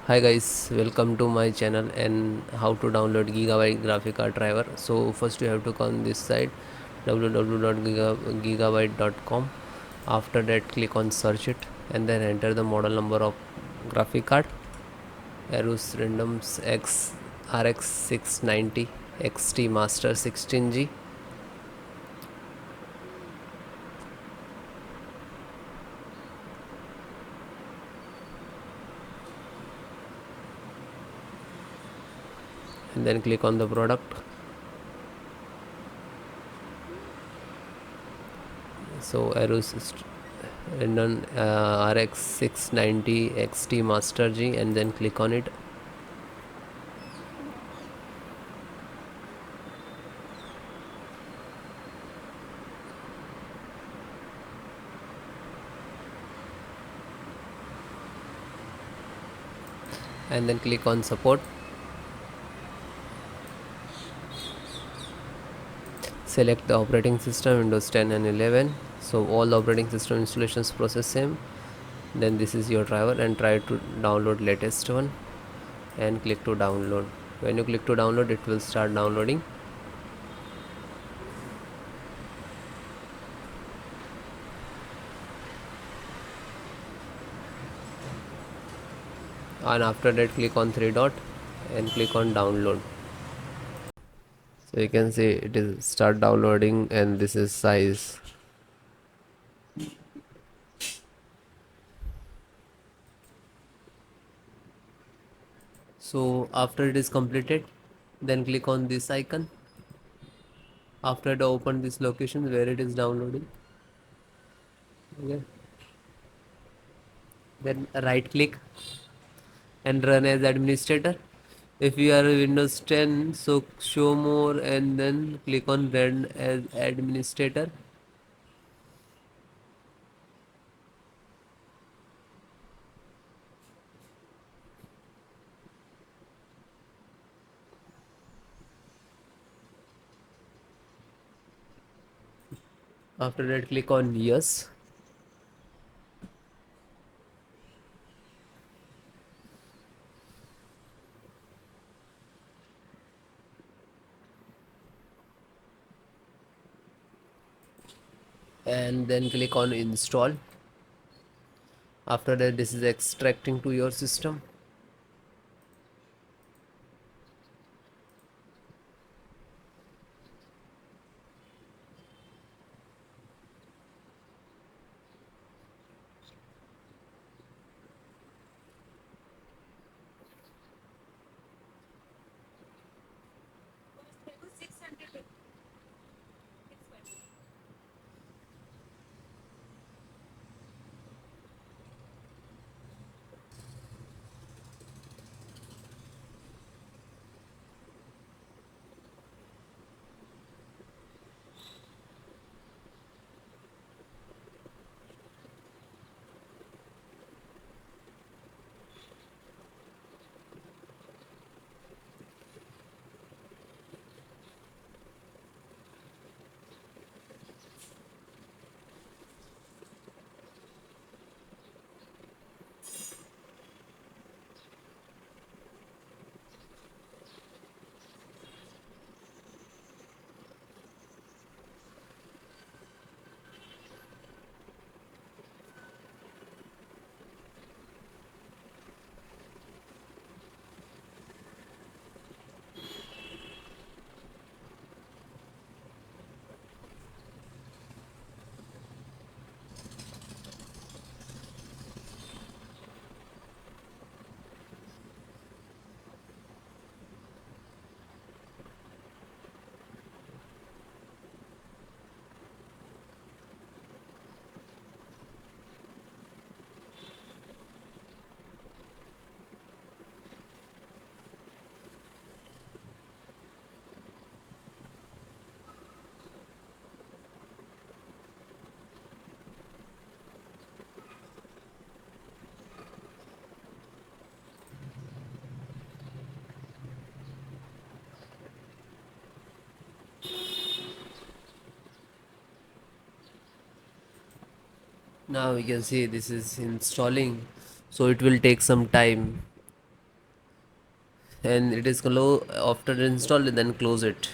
Hi guys, welcome to my channel and how to download Gigabyte graphic card driver. So first you have to come on this site www.gigabyte.com. After that click on search it and then enter the model number of graphic card Asus Randoms X RX 690 XT Master 16G, and then click on the product. So Asus Random RX 690 XT Master G, and then click on it. And then click on support. Select the operating system Windows 10 and 11. So all the operating system installations process same. Then this is your driver and try to download latest one and click to download. When you click to download, it will start downloading. And after that click on three dot and click on download. So you can see it is start downloading and this is size. So after it is completed, then click on this icon. After that open this location where it is downloading. Okay. Then right click and run as administrator. If you are Windows 10, so show more and then click on run as administrator. After that click on yes. And then click on install. After that this is extracting to your system. Now you can see this is installing, so it will take some time. and it is low after installed, then close it.